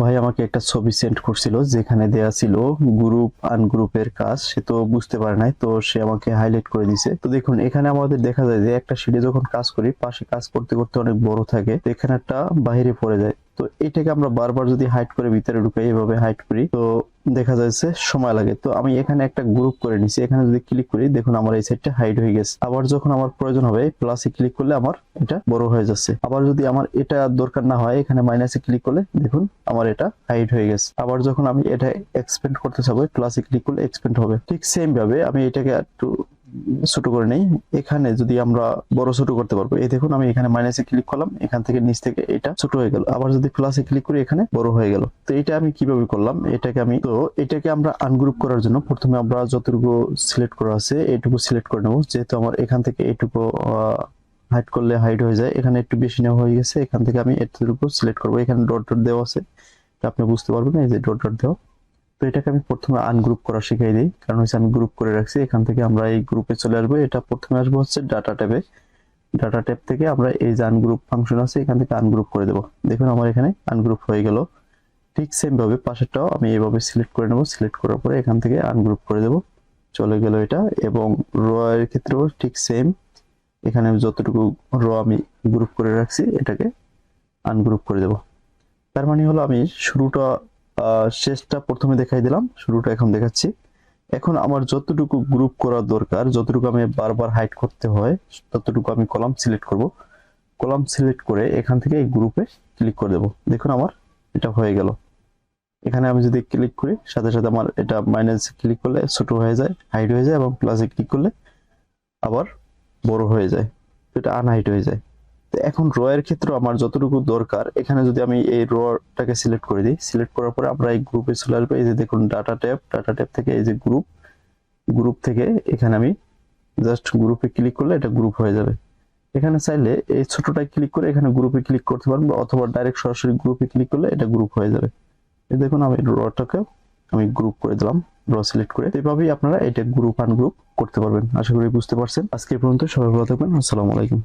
ভাই আমাকে একটা ছবি সেন্ড করছিল যেখানে দেয়া ছিল গ্রুপ আনগ্রুপের কাজ। সে তো বুঝতে পারে নাই, তো সে আমাকে হাইলাইট করে দিছে। তো দেখুন এখানে আমাদের দেখা যায় যে একটা শিটে যখন কাজ করি পাশে কাজ করতে করতে অনেক বড় থাকে, তো এখানে একটা বাইরে পড়ে যায়। তো এটাকে আমরা বারবার যদি হাইড করে ভিতরে ঢুকাই, এভাবে হাইড করি, তো দেখা যাচ্ছে সময় লাগে। তো আমি এখানে একটা গ্রুপ করে নিছি, এখানে যদি ক্লিক করি দেখুন আমার এই সাইডটা হাইড হয়ে গেছে। আবার যখন আমার প্রয়োজন হবে প্লাসে ক্লিক করলে আমার এটা বড় হয়ে যাচ্ছে। আবার যদি আমার এটা দরকার না হয় এখানে মাইনাসে ক্লিক করলে দেখুন আমার এটা হাইড হয়ে গেছে। আবার যখন আমি এটা এক্সপেন্ড করতে চাবো প্লাসে ক্লিক করলে এক্সপেন্ড হবে। ঠিক সেম ভাবে আমি এটাকে একটু ছোট করে নেই। এখানে যদি আমরা বড় ছোট করতে পারবো, এই দেখুন আমি এখানে মাইনাসে ক্লিক করলাম, এখান থেকে নিচ থেকে এটা ছোট হয়ে গেল। আবার যদি প্লাসে ক্লিক করি এখানে বড় হয়ে গেল। তো এটা আমি কিভাবে করলাম, এটাকে আমরা আনগ্রুপ করার জন্য প্রথমে আমরা যতটুকু সিলেক্ট করা আছে এইটুকু সিলেক্ট করে নেব। যেহেতু আমার এখান থেকে এইটুকু হাইড করলে হাইড হয়ে যায়, এখানে একটু বেশি নেওয়া হয়ে গেছে, এখান থেকে আমি এতটুকু সিলেক্ট করবো। এখানে ডট ডট দেওয়া আছে, আপনি বুঝতে পারবেন এই যে ডট ডট দেওয়া। তো এটাকে আমি প্রথমে আনগ্রুপ করা শিখাই দিই, কারণ হচ্ছে আমি গ্রুপ করে রাখছি। এখান থেকে আমরা এই গ্রুপে চলে আসবো। এটা প্রথমে আসবো হচ্ছে ডাটা ট্যাবে। ডাটা ট্যাব থেকে আমরা এই যে আনগ্রুপ ফাংশন আছে এখান থেকে আনগ্রুপ করে দেবো। দেখুন আমার এখানে আনগ্রুপ হয়ে গেল। ঠিক সেম ভাবে পাশেরটাও আমি এইভাবে সিলেক্ট করে নেব। সিলেক্ট করার পরে এখান থেকে আনগ্রুপ করে দেব, চলে গেল এটা। এবং র এর ক্ষেত্রেও ঠিক সেম, এখানে আমি যতটুকু র আমি গ্রুপ করে রাখছি এটাকে আনগ্রুপ করে দেব। তার মানে হলো আমি শুরুটা শেষটা প্রথমে দেখাই দিলাম, শুরুটা এখন দেখাচ্ছি। এখন আমার যতটুকু গ্রুপ করার দরকার, যতটুকু আমি বারবার হাইড করতে হয়, ততটুকু আমি কলাম সিলেক্ট করব। কলাম সিলেক্ট করে এখান থেকে এই গ্রুপে ক্লিক করে দেব। দেখুন আমার এটা হয়ে গেল। এখানে আমি যদি ক্লিক করি সাথে সাথে আমার এটা মাইনাস ক্লিক করলে ছোট হয়ে যায়, হাইড হয়ে যায়, এবং প্লাসে ক্লিক করলে আবার বড় হয়ে যায়, এটা আনহাইড হয়ে যায়। তো এখন র এর ক্ষেত্রে আমার যতটুকু দরকার, এখানে যদি আমি এই রটাকে সিলেক্ট করে দিই, সিলেক্ট করার পরে আমরা এই গ্রুপে চলে আসবো। এই যে দেখুন ডাটা ট্যাব, ডাটা ট্যাব থেকে এই যে গ্রুপ, গ্রুপ থেকে এখানে আমি জাস্ট গ্রুপে ক্লিক করলে এটা গ্রুপ হয়ে যাবে। এখানে চাইলে এই ছোটটা ক্লিক করে এখানে গ্রুপে ক্লিক করতে পারবো, অথবা ডাইরেক্ট সরাসরি গ্রুপে ক্লিক করলে এটা গ্রুপ হয়ে যাবে। এই দেখুন আমি রটাকে আমি গ্রুপ করে দিলাম, র সিলেক্ট করে। এভাবেই আপনারা এটা গ্রুপ আনগ্রুপ করতে পারবেন। আশা করি বুঝতে পারছেন। আজকে এই পর্যন্ত, সবাই ভালো থাকবেন। আসসালামু আলাইকুম।